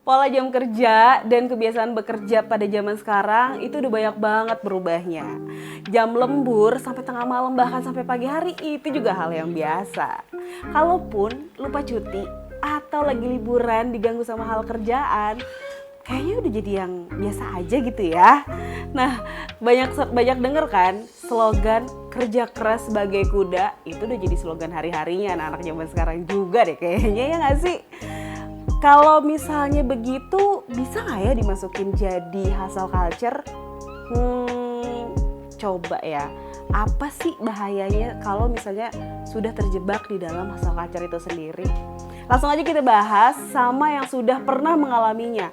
Pola jam kerja dan kebiasaan bekerja pada zaman sekarang itu udah banyak banget berubahnya. Jam lembur sampai tengah malam bahkan sampai pagi hari itu juga hal yang biasa. Kalaupun lupa cuti atau lagi liburan diganggu sama hal kerjaan, kayaknya udah jadi yang biasa aja gitu ya. Nah, banyak denger kan slogan kerja keras sebagai kuda, itu udah jadi slogan hari-harinya anak-anak zaman sekarang juga deh kayaknya, ya nggak sih? Kalau misalnya begitu, bisa nggak ya dimasukin jadi hustle culture? Coba ya, apa sih bahayanya kalau misalnya sudah terjebak di dalam hustle culture itu sendiri? Langsung aja kita bahas sama yang sudah pernah mengalaminya.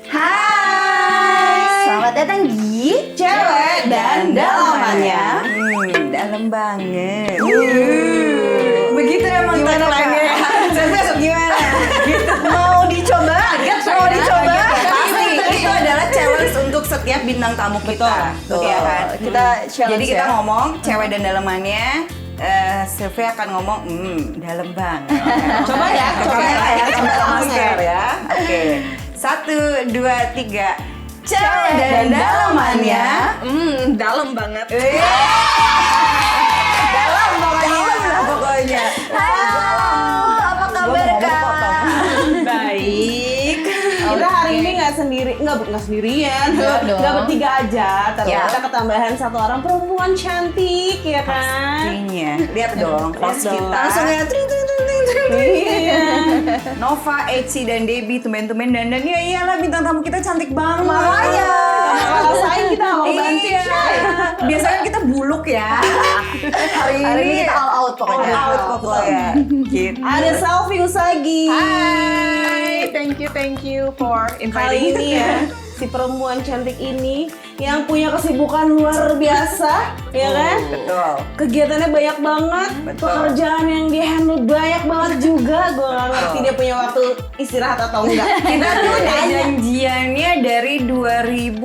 Hai, selamat datang di Cewek dan Dalamannya. Dalam banget. Begitu emang Gimana tagline-nya. Gimana? Gitu. Mau dicoba? Mau dicoba? Pasti itu adalah challenge untuk setiap bintang tamu kita. Betul. Iya kan? Kita challenge Jadi kita ya. ngomong cewek dan dalamannya. Sylvia akan ngomong, dalam banget. Coba ya, coba ya. Coba masker ya. Oke. 1, 2, 3. Cewek dan dalamannya. Dalam banget. Dalam pokoknya. Halo, apa kabar Kak? Baik. Kita hari ini nggak sendirian, Enggak dong. nggak bertiga aja. Ternyata Ya. kita ketambahan satu orang perempuan cantik, ya kan? Pastinya. Lihat dong, host dong. kita. Langsung ya, tring. Iya. Nova, Eci, dan Debbie tumben-tumben dandan. Ya iyalah bintang tamu kita cantik banget. Makanya. Kalau saing kita nggak mau banting. Iya. Biasanya kita buluk ya. Hari Hari ini kita all out pokoknya. All out pokoknya. Gitu. Ada Selfie Usagi. Hai, thank you for Kali inviting ini ya, si perempuan cantik ini yang punya kesibukan luar biasa, ya kan? Betul. Kegiatannya banyak banget, Betul. pekerjaan yang dia handle banyak banget juga. Gue gak ngerti dia punya waktu istirahat atau enggak. Kita tuh udah janjiannya dari 2000.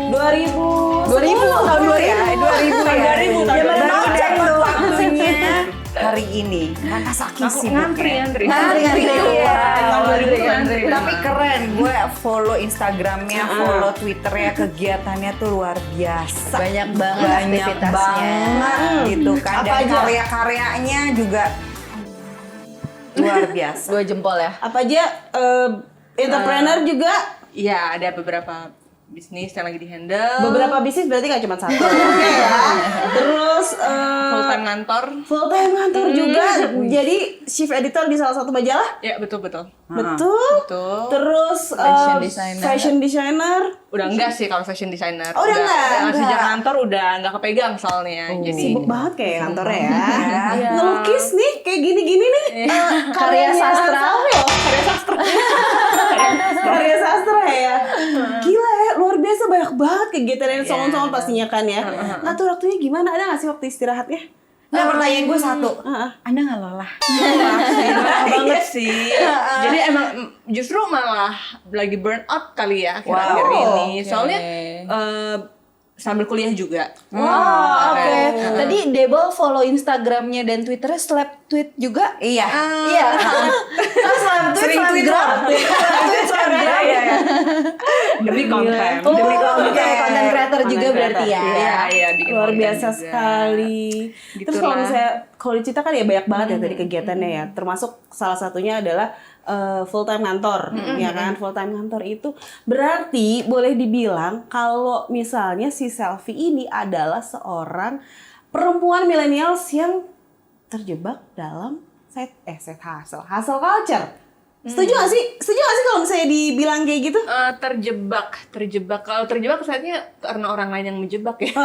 2000 tahun 2000 ya. 2000 ya. 2000 tahun Baru 2000. dapat waktunya hari ini. Karena saking sibuknya. ngantri. Iya. Ngantri. Tapi keren, gue follow Instagramnya, follow Twitternya, kegiatannya tuh luar biasa. Banyak banget Banyak aktivitasnya. banget gitu kan. Apa Dan aja? karya-karyanya juga luar biasa. Dua jempol ya. Apa aja entrepreneur juga. Iya, ada beberapa bisnis yang lagi di-handle. Beberapa bisnis berarti gak cuma satu. Oke ya. Terus full time ngantor. full time ngantor juga. Jadi chief editor di salah satu majalah. Ya, betul. Betul. Betul. Terus Fashion designer. fashion designer. Udah enggak sih kalau fashion designer. Oh, udah enggak? Sejak kantor udah enggak kepegang soalnya. Jadi Sibuk banget kayak kantornya ya. Iya. Ngelukis nih kayak gini-gini nih. Karya sastra. Karya sastra ya. Gila ya, luar biasa banyak banget kegiatan yang songon-songon pastinya kan ya. Ngatur waktunya gimana? Ada nggak sih waktu istirahatnya? Nah, pertanyaan gue satu. Heeh. Anda nggak lelah? banget sih. Jadi emang justru malah lagi burn out kali ya akhir-akhir Wow. ini. Soalnya sambil kuliah juga. Wah, oke. Tadi Debol follow Instagramnya dan Twitternya slap tweet juga. Iya. Iya. Slap tweet, Sering slap tweet gram. Iya. Demi konten. Oh, Demi konten. konten creator juga Konten berarti ya. Iya, bikin Luar konten biasa juga. sekali. Terus kalau Gitulah. misalnya kalau dicerita kan ya banyak banget ya tadi kegiatannya ya. Termasuk salah satunya adalah full time ngantor, ya kan? Full time ngantor itu berarti boleh dibilang kalau misalnya si Selfie ini adalah seorang perempuan millennials yang terjebak dalam side hustle culture. Setuju gak sih? Setuju gak sih kalau misalnya dibilang kayak gitu? Terjebak. Kalau terjebak saatnya karena orang lain yang menjebak ya.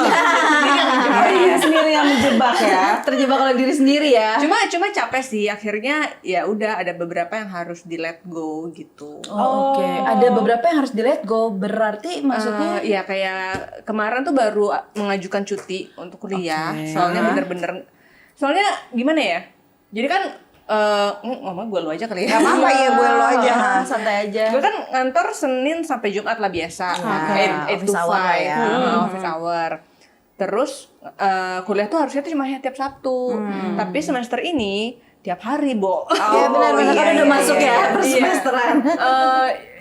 Diri sendiri yang menjebak ya. Terjebak oleh diri sendiri ya. Cuma capek sih. Akhirnya ya udah ada beberapa yang harus di let go gitu. Oh, oke. Ada beberapa yang harus di let go. Berarti maksudnya Ya kayak kemarin tuh baru mengajukan cuti untuk kuliah. Soalnya gimana ya? Jadi kan ngomong gue lu aja kali ya. Gak apa-apa ya, gue lo aja. santai aja. Gue kan ngantor Senin sampai Jumat lah biasa. Oke. 8 to Office hour 5. lah ya. Office hour. Terus kuliah tuh harusnya tuh cuma tiap Sabtu. Tapi semester ini tiap hari, Bo. Iya benar-benar kan udah masuk ya per semesteran.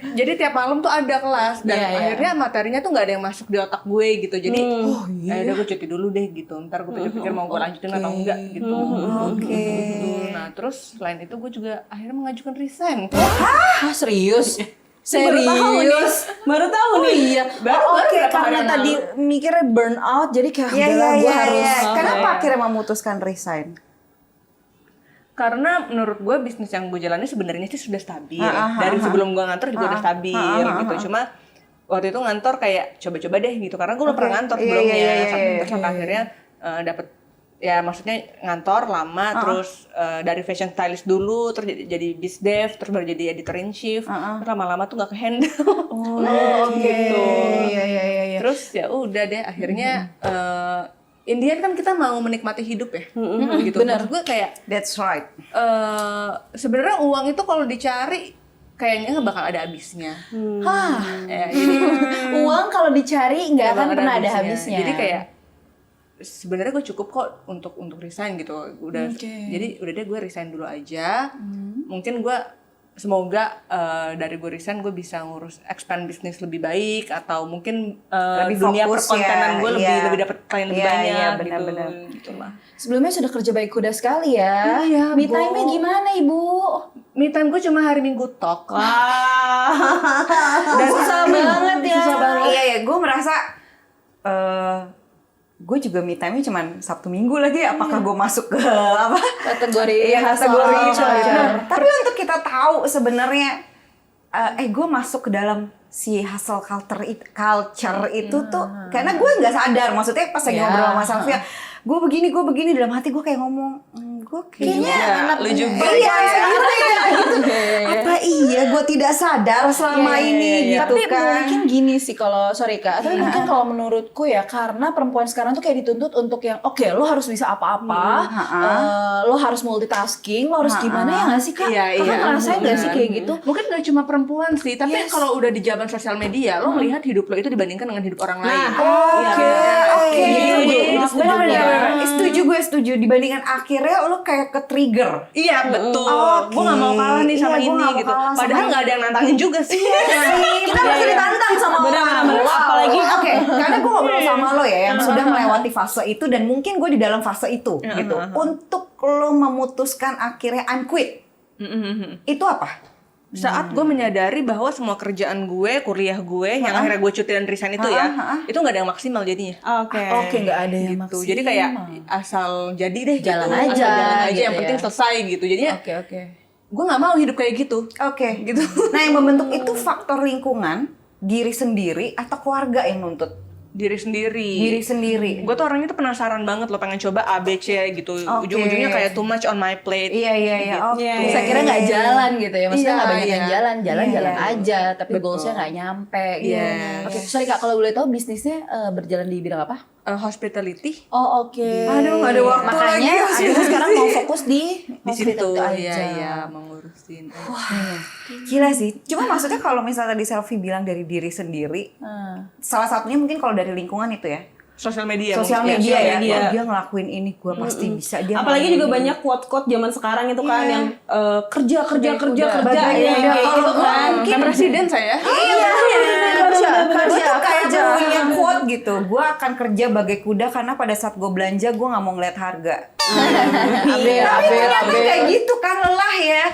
Jadi tiap malam tuh ada kelas dan akhirnya materinya tuh nggak ada yang masuk di otak gue gitu. Jadi udah gue cuti dulu deh gitu. Ntar gue pikir-pikir mau gue lanjutin atau enggak gitu. Nah terus selain itu gue juga akhirnya mengajukan resign. Ah, serius? Serius? Baru tahu nih. Iya. Oke, karena tadi mikirnya burn out, jadi kayak udahlah gue harus. Kenapa akhirnya memutuskan resign? Karena menurut gue bisnis yang gue jalani sebenarnya sih sudah stabil. Dari sebelum gue ngantor juga udah stabil gitu. Cuma waktu itu ngantor kayak coba-coba deh gitu. Karena gue udah pernah ngantor sebelumnya. Terus akhirnya dapet ya maksudnya ngantor lama terus dari fashion stylist dulu terus jadi bisdev terus baru jadi editor in chief terus lama-lama tuh nggak kehandle gitu. Iya. Terus ya udah deh akhirnya Indian kan kita mau menikmati hidup ya gitu. Maksud gue kayak That's right. sebenarnya uang itu kalau dicari kayaknya nggak bakal ada habisnya. Ya, jadi Uang kalau dicari nggak akan bakal pernah ada habisnya. Jadi kayak sebenarnya gue cukup kok untuk resign gitu. Jadi udah deh gue resign dulu aja. Mungkin gue semoga dari gue resign gue bisa ngurus expand bisnis lebih baik atau mungkin Lebih dunia fokus perkontenan gue ya, lebih dapat klien lebih banyak gitu. benar-benar. Gitu lah. Sebelumnya sudah kerja baik kuda sekali ya. Iya, Me Bu. time-nya gimana Ibu? Me time gue cuma hari Minggu tok. Dan susah banget ya. Susah banget. Iya, gue merasa gue juga me time-nya cuma Sabtu Minggu lagi. Apakah gue masuk ke apa? Kategori Kategori hustle. Tapi untuk kita tahu sebenarnya gue masuk ke dalam si hustle culture itu tuh karena gue nggak sadar, maksudnya pas lagi ngobrol sama Sylvia, gue begini dalam hati gue kayak ngomong gue kayaknya lu juga. iya gitu. Apa iya gue tidak sadar selama ini gitu Tapi kan. mungkin gini sih kalau sorry Kak, tapi mungkin kalau menurutku ya karena perempuan sekarang tuh kayak dituntut untuk yang oke, lo harus bisa apa-apa, lo harus multitasking, lo harus gimana ya nggak sih Kak? Iya, Kakak iya. ngerasain nggak sih kayak gitu? Mungkin gak cuma perempuan sih, tapi kalau udah di zaman sosial media, lo melihat hidup lo itu dibandingkan dengan hidup orang lain. Oke. Benar-benar. Setuju. Dibandingkan akhirnya lo kayak ke trigger. Iya betul. Gue gak mau kalah nih sama Iya, gua ini nggak mau gitu. kalah sama Padahal ini. gak ada yang nantangin juga sih. Kita masih ditantang sama orang. Apalagi oke, karena gue ngobrol sama lo ya yang sudah melewati fase itu dan mungkin gue di dalam fase itu gitu. Untuk lo memutuskan akhirnya I'm quit. Itu apa? Saat gue menyadari bahwa semua kerjaan gue, kuliah gue, yang akhirnya gue cuti dan resign itu itu gak ada yang maksimal jadinya. Oke, nggak ada yang Gitu. maksimal. Jadi kayak asal jadi deh Jalan gitu. aja, Asal jalan aja, gitu yang penting ya. selesai gitu. Jadinya Oke. gue gak mau hidup kayak gitu. Oke, gitu. Nah, yang membentuk itu faktor lingkungan, diri sendiri atau keluarga yang nuntut? Diri sendiri. Diri sendiri. Gue tuh orangnya tuh penasaran banget loh, pengen coba A, B, C gitu. Oke. Ujung-ujungnya kayak too much on my plate. Iya. Oke. Saya kira nggak jalan gitu ya, maksudnya nggak banyak yang jalan Iya. aja, tapi goalsnya nggak nyampe gitu. Yes. Oke, sorry Kak, kalau boleh tahu bisnisnya berjalan di bidang apa? Hospitality. Oh oke. Aduh, nggak ada waktu Makanya lagi. Akhirnya sekarang mau fokus di Di situ hospitality aja. iya mengurusin. Gila sih. Cuma maksudnya kalau misalnya tadi Selfie bilang dari diri sendiri, salah satunya mungkin kalau dari lingkungan itu ya. Sosial media. Sosial mungkin. media ya. media. Oh, dia ngelakuin ini, gue pasti bisa. Dia Apalagi ngelakuin juga ini. banyak quote-quote zaman sekarang itu kan yang kerja Bagai ya, kuda. kayak gitu kan. Kayak presiden saya. Gue tuh kayak punya quote gitu. Gue akan kerja bagai kuda karena pada saat gue belanja gue nggak mau ngeliat harga. Tapi ternyata kayak gitu kan, lelah ya.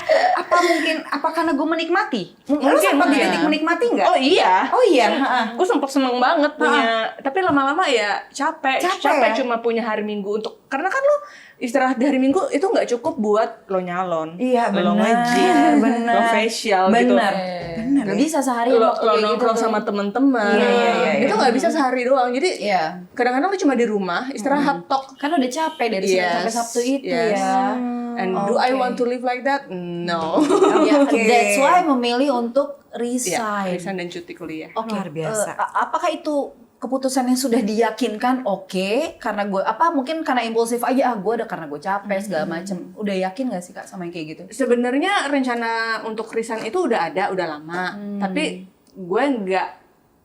Apa karena gue menikmati? Lu sempat di titik menikmati nggak? Oh iya. Oh iya. Gue sempet seneng banget punya, tapi lama-lama ya capek Capek ya? cuma punya hari Minggu untuk, karena kan lo istirahat di hari Minggu itu nggak cukup buat lo nyalon, Iya, lo benar, nge-gym, benar. lo facial gitu, Benar. Nggak bisa sehari lo waktu kayak gitu. nongkrong sama temen-temen, Iya. itu nggak bisa sehari doang. Jadi Iya. kadang-kadang lo cuma di rumah istirahat tok. Kan udah capek dari Senin sampai Sabtu itu yes. ya. And do I want to live like that? No. Ya, Oke. that's why memilih untuk Iya, resign. resign dan cuti kuliah. Oke, Luar biasa. Apakah itu keputusan yang sudah diyakinkan? Oke, karena gue mungkin karena impulsif aja, gue udah karena gue capek segala macem. Udah yakin gak sih Kak sama yang kayak gitu? Sebenarnya rencana untuk resign itu udah ada, udah lama. Tapi gue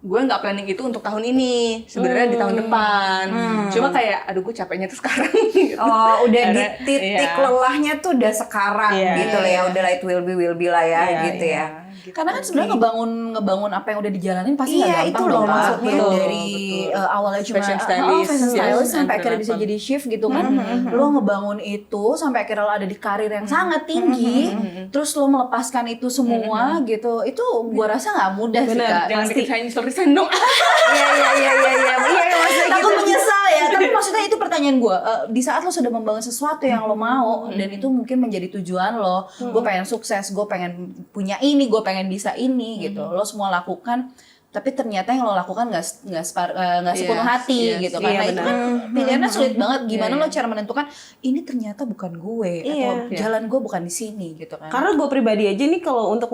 nggak planning itu untuk tahun ini. Sebenarnya di tahun depan. Cuma kayak, aduh gue capeknya tuh sekarang. Gitu. Oh, udah di Karena- titik iya. lelahnya tuh udah sekarang Iya. gitu lah ya. Udah lah, it will be lah ya Iya, gitu iya. ya. Karena kan sebenarnya ngebangun apa yang udah dijalanin pasti Iya, nggak gampang itu loh dong, Kak. maksudnya. Betul, Dari, awalnya cuma fashion stylist, fashion yes, stylist sampai and akhirnya bisa kenapa. jadi shift gitu kan. Lo ngebangun itu sampai akhirnya lo ada di karir yang sangat tinggi, terus lo melepaskan itu semua gitu. Itu gua rasa nggak mudah sih, Bener, Kak. Jangan bikin Chinese resign dong. Iya maksudnya Takut gitu. menyesal ya, tapi maksudnya itu pertanyaan gue. Di saat lo sudah membangun sesuatu yang lo mau dan itu mungkin menjadi tujuan lo, gue pengen sukses, gue pengen punya ini, gue pengen bisa ini gitu. Lo semua lakukan, tapi ternyata yang lo lakukan nggak sepenuh hati yes, gitu. Karena iya, itu benar. kan pilihannya sulit banget. Gimana lo cara menentukan ini ternyata bukan gue atau jalan gue bukan di sini gitu kan? Karena gue pribadi aja nih kalau untuk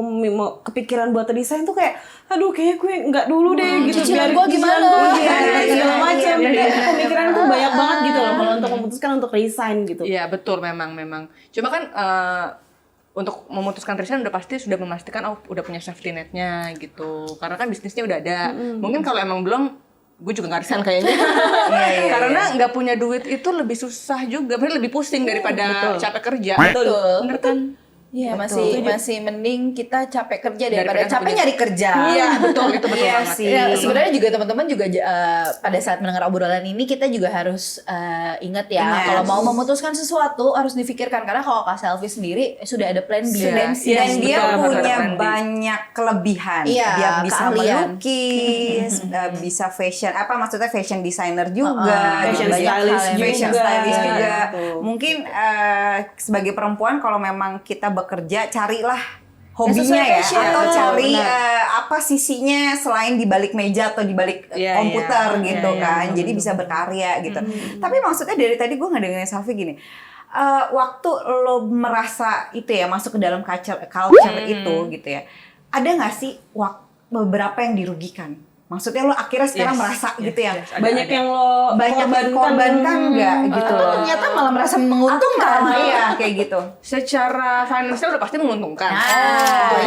kepikiran buat resign tuh kayak, aduh kayaknya gue nggak dulu deh gitu. Cicilan biarin gue cicilan gimana? gue Iya, segala macam. iya, Kayak pemikiran tuh banyak banget gitu loh kalau untuk memutuskan untuk resign gitu. Iya betul memang. Cuma kan untuk memutuskan resign udah pasti sudah memastikan udah punya safety net-nya gitu. Karena kan bisnisnya udah ada. Mungkin kalau emang belum, gue juga nggak resign kayaknya. Karena nggak punya duit itu lebih susah juga, berarti lebih pusing daripada capek kerja. Betul. Bener kan? Iya, masih mending kita capek kerja daripada Daripada capek nyari kerja. Iya betul, itu betul Iya banget. sih. Ya, sebenarnya juga teman-teman juga pada saat mendengar obrolan ini kita juga harus ingat ya, Ingat. kalau mau memutuskan sesuatu harus difikirkan, karena kalau Kak Selvi sendiri sudah ada plan B dan C. Dan dia betul, punya betul. banyak kelebihan. Iya, Dia bisa keahlian. melukis, bisa fashion, maksudnya fashion designer juga, Fashion banyak stylist hal yang- fashion juga. stylist juga. Betul. Mungkin sebagai perempuan kalau memang kita bekerja, carilah Sesuai hobinya ya, passion. atau cari Benar. apa sisinya selain di balik meja atau di balik Iya, komputer iya. gitu Iya, kan. Jadi bisa berkarya gitu. Tapi maksudnya dari tadi gue ngedengerin Selvi gini. Waktu lo merasa itu ya masuk ke dalam culture itu gitu ya. Ada nggak sih beberapa yang dirugikan? Maksudnya lo akhirnya sekarang Yes, merasa yes, gitu ya. yes, ada, Banyak ada. yang lo Banyak korbankan nggak gitu Atau loh. ternyata malah merasa menguntungkan. Iya kayak gitu. Secara finansial udah pasti menguntungkan.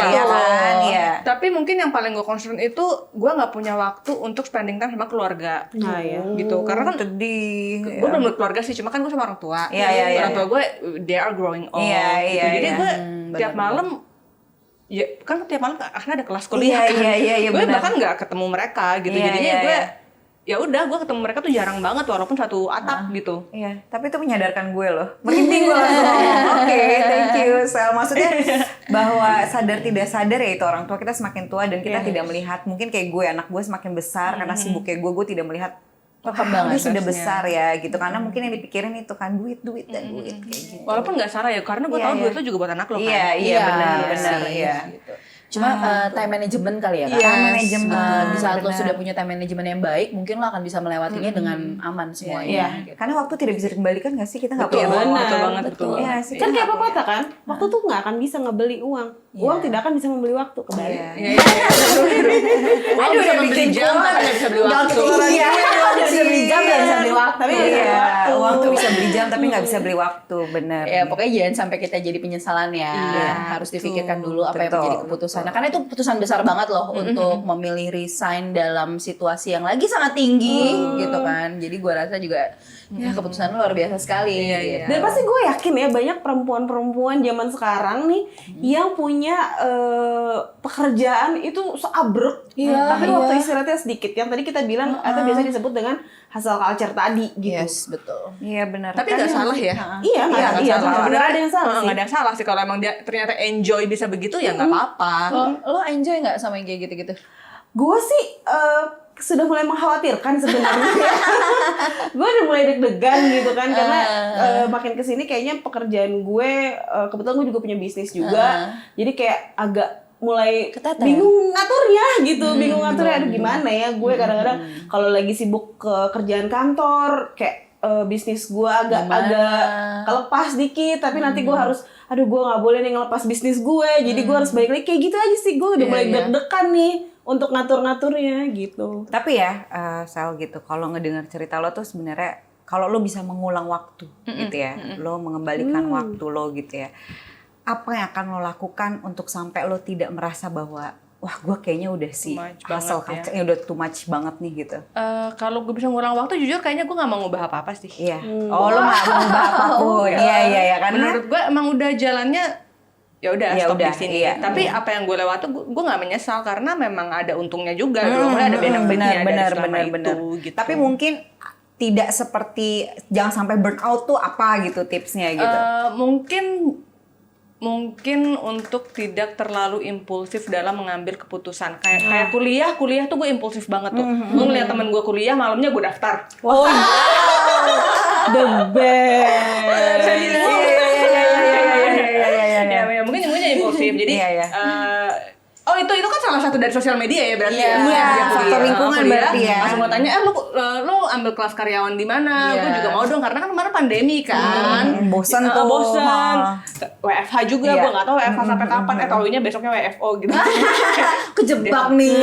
Iya kan, iya. Tapi mungkin yang paling gue concern itu gue nggak punya waktu untuk spending time sama keluarga. Nah, iya. Gitu. Karena kan Sedih. gue belum berkeluarga sih, cuma kan gue sama orang tua. Iya, Orang tua gue they are growing old. Iya, gitu. iya, Jadi iya. gue tiap malam ya kan tiap malam akhirnya ada kelas kuliah kan. Iya, Gue benar. bahkan nggak ketemu mereka gitu. Iya, Jadinya iya, gue iya. ya udah gue ketemu mereka tuh jarang banget walaupun satu atap gitu. Iya, tapi itu menyadarkan gue loh. Merinding gue langsung ngomong. Oke, thank you, Sel. Maksudnya bahwa sadar tidak sadar ya itu orang tua kita semakin tua dan kita tidak melihat. Mungkin kayak gue, anak gue semakin besar karena sibuk kayak gue tidak melihat Perkembangan dia sudah harusnya. besar ya gitu. Karena mungkin yang dipikirin itu kan duit dan duit kayak gitu. Walaupun nggak salah ya, karena gue Iya, tahu iya. duit itu juga buat anak lo kan. Iya, benar, sih, iya. gitu. Cuma time management kali ya, Kak. Iya, time management. Di saat lo Benar. sudah punya time management yang baik, mungkin lo akan bisa melewatinya dengan aman semuanya. Gitu. Karena waktu tidak bisa dikembalikan nggak sih? Kita nggak Betul, punya waktu. betul banget, betul. Iya sih. Kan kayak pepatah kan, waktu tuh nggak akan bisa ngebeli uang. Uang tidak akan bisa membeli waktu. Kembali. Iya. Iya, iya. Aduh, bisa udah membeli bikin jam kuat. tapi nggak bisa beli waktu. Iya, Bisa beli jam, nggak bisa beli waktu. Tapi nggak bisa beli Iya, waktu. uang tuh bisa beli jam tapi nggak bisa beli waktu, bener. Ya pokoknya jangan sampai kita jadi penyesalan ya. Harus difikirkan dulu apa yang Betul, menjadi keputusan. Nah, karena itu keputusan besar banget loh untuk memilih resign dalam situasi yang lagi sangat tinggi gitu kan. Jadi gua rasa juga ya keputusan luar biasa sekali. Gitu. Dan pasti gue yakin ya banyak perempuan-perempuan zaman sekarang nih yang punya pekerjaan itu seabrek, tapi waktu istirahatnya sedikit. Yang tadi kita bilang atau biasa disebut dengan hustle culture tadi gitu. Yes, betul. Iya benar. Tapi nggak salah ya. Iya, nggak Iya, salah. Benar ada yang salah sih. Nggak ada yang salah sih kalau emang dia ternyata enjoy bisa begitu ya nggak apa-apa. Lo enjoy nggak sama yang kayak gitu-gitu? Gue sih sudah mulai mengkhawatirkan sebenarnya. Gue udah mulai deg-degan gitu kan karena makin kesini kayaknya pekerjaan gue kebetulan gue juga punya bisnis juga. Jadi kayak agak mulai Keteter. bingung ngaturnya gitu, bingung ngaturnya aduh gimana ya gue kadang-kadang kalau lagi sibuk ke kerjaan kantor kayak bisnis gue agak kelepas dikit tapi nanti gue harus aduh gue nggak boleh nih ngelepas bisnis gue jadi gue harus balik lagi kayak gitu aja sih gue udah mulai deg-degan nih untuk ngatur-ngaturnya gitu. Tapi ya, Sel gitu, kalau ngedengar cerita lo tuh sebenarnya kalau lo bisa mengulang waktu gitu ya, lo mengembalikan waktu lo gitu ya, apa yang akan lo lakukan untuk sampai lo tidak merasa bahwa wah gue kayaknya udah sih Too much hustle banget culture udah too much banget nih gitu. Kalau gue bisa ngulang waktu jujur kayaknya gue nggak mau ngubah apa-apa sih. Iya. Oh lo nggak mengubah apapun. Iya iya ya kan. Menurut gue emang udah jalannya ya udah Ya stop udah, di sini. iya. Tapi apa yang gue lewati gue nggak menyesal karena memang ada untungnya juga. Mulai ada benefitnya dari selama itu. Gitu. Tapi mungkin tidak seperti jangan sampai burnout tuh apa gitu tipsnya gitu. Mungkin untuk tidak terlalu impulsif dalam mengambil keputusan. Kayak kuliah tuh gue impulsif banget tuh. Gue ngeliat temen gue kuliah, malamnya gue daftar. Oh iya. The best. Ya, mungkin semuanya impulsif. Jadi Iya. oh itu kan salah satu dari sosial media ya berarti. Iya, Dia faktor kuliah, lingkungan kuliah, berarti ya. Langsung mau tanya, lu ambil kelas karyawan di mana? Gue juga mau dong karena kan kemarin pandemi kan. Bosan tuh. Bosan. WFH juga, Iya. gue nggak tahu WFH sampai kapan. Taunya besoknya WFO gitu. Kejebak nih.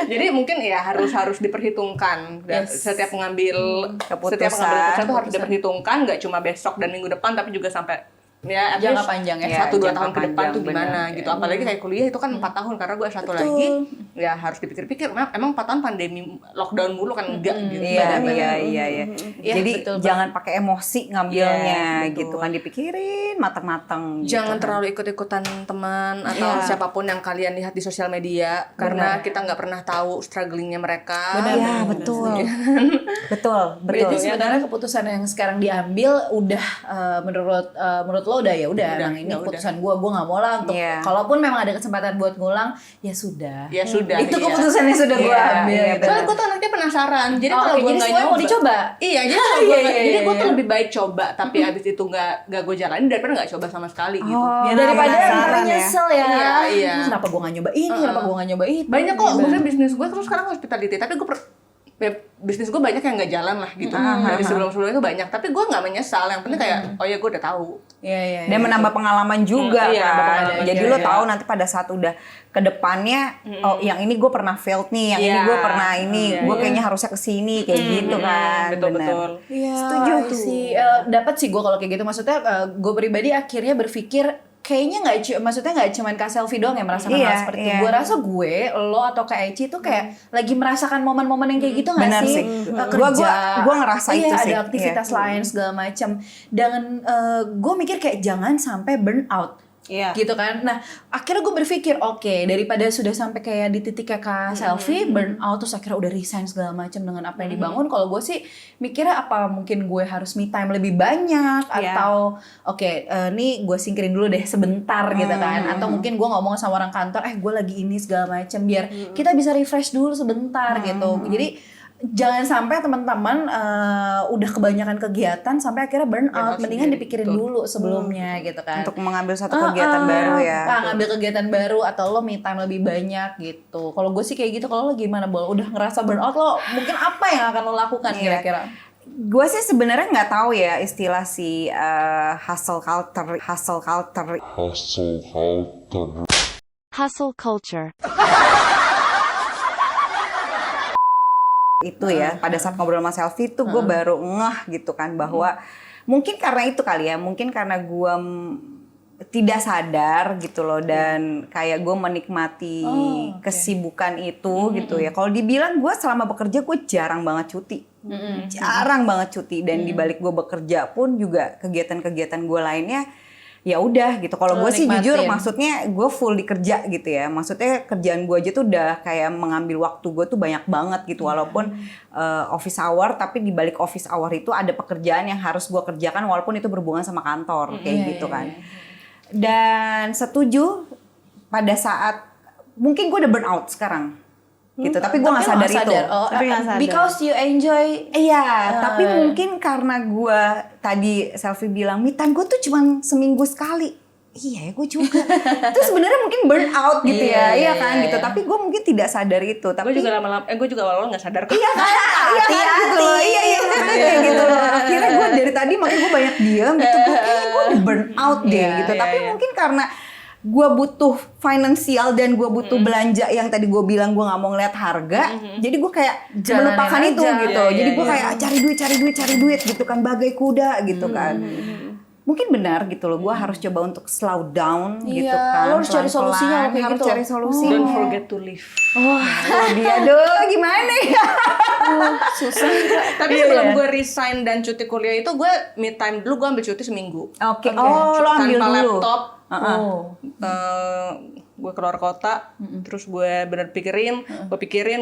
Jadi mungkin ya harus diperhitungkan. Dan setiap mengambil keputusan tuh harus diperhitungkan. Nggak cuma besok dan minggu depan, tapi juga sampai ya Jangka panjang ya. 1-2 jangka tahun ke depan panjang, tuh gimana gitu. Apalagi kayak kuliah itu kan 4 tahun karena gue S1 lagi. Ya harus dipikir-pikir emang 4 tahun pandemi lockdown mulu kan enggak gitu. Iya. Iya, Jadi betul, jangan pakai emosi ngambilnya Iya, gitu betul. kan, dipikirin matang-matang gitu. Jangan terlalu ikut-ikutan teman atau siapapun yang kalian lihat di sosial media karena kita nggak pernah tahu strugglingnya mereka. Iya, betul. betul. Berarti sebenarnya keputusan yang sekarang diambil udah menurut lo udah ya udah emang ini keputusan gue nggak mau lah untuk kalaupun memang ada kesempatan buat ngulang ya sudah. Ya sudah. Itu keputusan yang sudah gue ambil. Soalnya gue tuh anaknya penasaran. Jadi kalau gue nggak mau dicoba. Iya, jadi kalau gue jadi gue tuh lebih baik coba tapi abis itu nggak gue jalanin daripada nggak coba sama sekali gitu. Ya daripada ntar ya. nyesel ya. Iya. Kenapa gue nggak nyoba ini? Kenapa gue nggak nyoba itu? Banyak kok, maksudnya bisnis gue terus sekarang hospitality, tapi bisnis gue banyak yang nggak jalan lah gitu. Dari sebelum-sebelumnya itu banyak, tapi gue nggak menyesal. Yang penting kayak, oh ya gue udah tahu. Iya. Dan menambah pengalaman juga Iya, kan. pengalaman Jadi juga, lo iya. tahu nanti pada saat udah ke depannya, oh yang ini gue pernah failed nih, yang ini gue pernah ini, gue kayaknya harusnya kesini kayak gitu kan. Betul. Iya, Setuju I see. Dapat sih gue kalau kayak gitu. Maksudnya gue pribadi akhirnya berpikir kayaknya nggak cuman Kak Selfie doang yang merasakan Iya, hal seperti itu. iya. Gue rasa lo atau Kak Eci tuh kayak lagi merasakan momen-momen yang kayak gitu nggak Benar sih? sih. Kerja, Gua ngerasa iya, itu sih. ada aktivitas lain segala macam. Dan gue mikir kayak jangan sampai burn out. Iya. Gitu kan. Nah, akhirnya gue berpikir, oke, daripada sudah sampai kayak di titik Kak Selfie, burn out terus akhirnya udah resign segala macam dengan apa yang dibangun. Kalau gue sih mikirnya apa mungkin gue harus me time lebih banyak atau nih gue singkirin dulu deh sebentar gitu kan. Atau mungkin gue ngomong sama orang kantor, gue lagi ini segala macam biar kita bisa refresh dulu sebentar gitu. Jadi jangan sampai teman-teman udah kebanyakan kegiatan sampai akhirnya burn out. Mendingan dipikirin dulu sebelumnya gitu kan. Untuk mengambil satu kegiatan baru ya. Ngambil kegiatan baru atau lo me time lebih banyak gitu. Kalau gue sih kayak gitu. Kalau lo gimana, Bol? Udah ngerasa burn out, lo mungkin apa yang akan lo lakukan kira-kira? Gue sih sebenarnya nggak tahu ya istilah si hustle culture. Hustle culture. Itu ya, pada saat ngobrol sama Selfie tuh gue baru ngeh gitu kan bahwa mungkin karena itu kali ya, mungkin karena gue tidak sadar gitu loh dan kayak gue menikmati kesibukan itu gitu ya. Kalau dibilang gue selama bekerja gue jarang banget cuti. Jarang banget cuti dan di balik gue bekerja pun juga kegiatan-kegiatan gue lainnya ya udah gitu. Kalau gue sih jujur maksudnya gue full di kerja gitu ya. Maksudnya kerjaan gue aja tuh udah kayak mengambil waktu gue tuh banyak banget gitu. Walaupun office hour, tapi di balik office hour itu ada pekerjaan yang harus gue kerjakan walaupun itu berhubungan sama kantor kayak gitu kan. Dan setuju pada saat mungkin gue udah burn out sekarang gitu, tapi gue nggak sadar itu. Tapi nggak sadar. Because you enjoy. Iya, tapi mungkin karena gue tadi Selfie bilang me time gue tuh cuma seminggu sekali. Iya ya, gue juga. Itu sebenarnya mungkin burn out gitu ya, iya kan gitu. Tapi gue mungkin tidak sadar itu. Tapi Gue juga lama-lama, gue juga awal-awal nggak sadar kok. iya kan, gitu loh. Iya makanya gitu loh. Akhirnya gue dari tadi makanya gue banyak diam gitu. Gue kayaknya gue udah burn out deh gitu. Tapi mungkin karena gue butuh finansial dan gue butuh belanja yang tadi gue bilang gue nggak mau ngeliat harga, jadi gue kayak melupakan itu gitu. Jadi gue kayak cari duit gitu kan, bagai kuda gitu kan. Mungkin benar gitu loh, gue harus coba untuk slow down gitu kan. Lo harus cari solusinya kayak harus gitu. cari solusi. Don't forget to live. Dia aduh gimana ya? Susah. Tapi sebelum gue resign dan cuti kuliah itu gue me time dulu, gue ambil cuti seminggu. Oke. Oh, lo ambil tanpa dulu. laptop, Gue keluar kota, terus gue bener pikirin,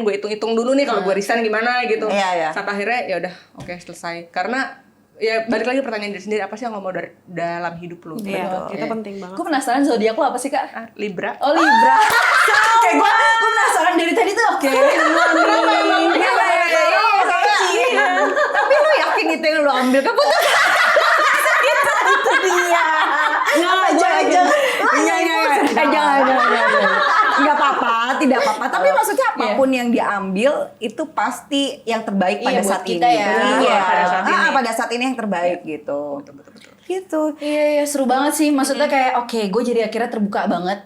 gue hitung-hitung dulu nih kalau gue resign gimana gitu. Iya. Sampai akhirnya ya udah oke, selesai. Karena ya balik lagi pertanyaan diri sendiri, apa sih yang lo mau dalam hidup lo? Iya, itu penting banget. Gue penasaran zodiak lo apa sih Kak? Libra. Oh Libra. Kayak gue penasaran dari tadi tuh. Oke. Tapi lo yakin itu yang lo ambil keputusan? Itu dia. Jangan. Nggak apa-apa, tidak apa-apa. Tapi maksudnya apapun yang diambil itu pasti yang terbaik pada Iya, buat saat kita ini. ya. Iya, Pada saat ini. pada saat ini yang terbaik gitu. Gitu. Iya, seru banget sih. Maksudnya kayak oke, gue jadi akhirnya terbuka banget.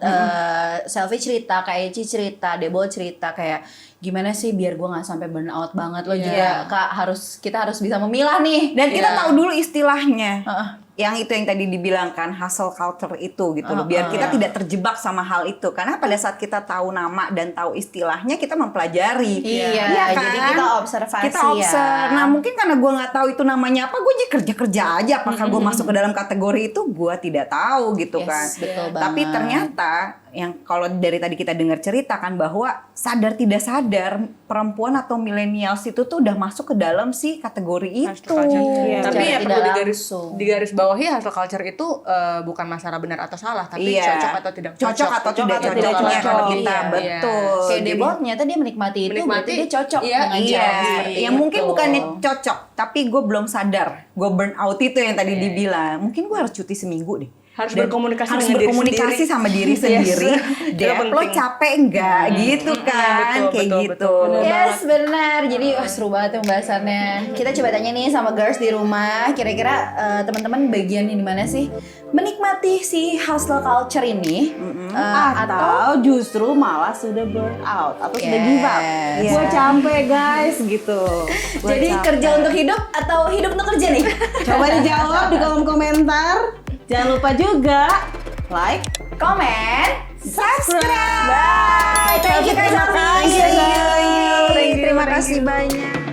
Selfie cerita, kayak Eci cerita, Debo cerita kayak gimana sih biar gue nggak sampai burn out banget. Lo juga Kak kita harus bisa memilah nih. Dan kita tahu dulu istilahnya. Heeh. Yang itu yang tadi dibilang kan, hustle culture itu gitu loh. Biar kita tidak terjebak sama hal itu. Karena pada saat kita tahu nama dan tahu istilahnya, kita mempelajari. Iya, kan? jadi kita observasi Kita observe. ya. Nah mungkin karena gue nggak tahu itu namanya apa, gue jadi kerja-kerja aja. Apakah gue masuk ke dalam kategori itu, gue tidak tahu gitu Yes, kan. betul Tapi banget. ternyata yang kalau dari tadi kita dengar cerita kan, bahwa sadar tidak sadar perempuan atau millennials itu tuh udah masuk ke dalam si kategori itu. Tapi secara ya tidak perlu langsung. digaris bawahi, hustle culture itu bukan masalah benar atau salah, tapi Iya. cocok atau tidak Cocok atau tidak atau tidak cocoknya cocok. kalau kita, Iya. betul. Kayak Jadi- Debo ternyata dia menikmati itu, berarti dia cocok Iya, dengan Iya, job seperti yang mungkin itu. bukannya cocok, tapi gue belum sadar, gue burn out itu yang tadi dibilang. Mungkin gue harus cuti seminggu deh. Harus Dan berkomunikasi harus dengan diri berkomunikasi sendiri. sama diri sendiri. Itu Dep, lo penting. capek enggak gitu kan, betul, kayak betul, gitu. betul. Yes, benar. Jadi seru banget ya pembahasannya. Kita coba tanya nih sama girls di rumah, kira-kira teman-teman bagian di mana sih menikmati si hustle culture ini? Atau justru malah sudah burn out atau sudah give up. Yes. Gue capek guys gitu. Gua Jadi capek. kerja untuk hidup atau hidup untuk kerja nih? Coba dijawab di kolom komentar. Jangan lupa juga like, Komen, Subscribe. Bye. Thank you guys. Terima kasih. Thank you. Terima kasih banyak.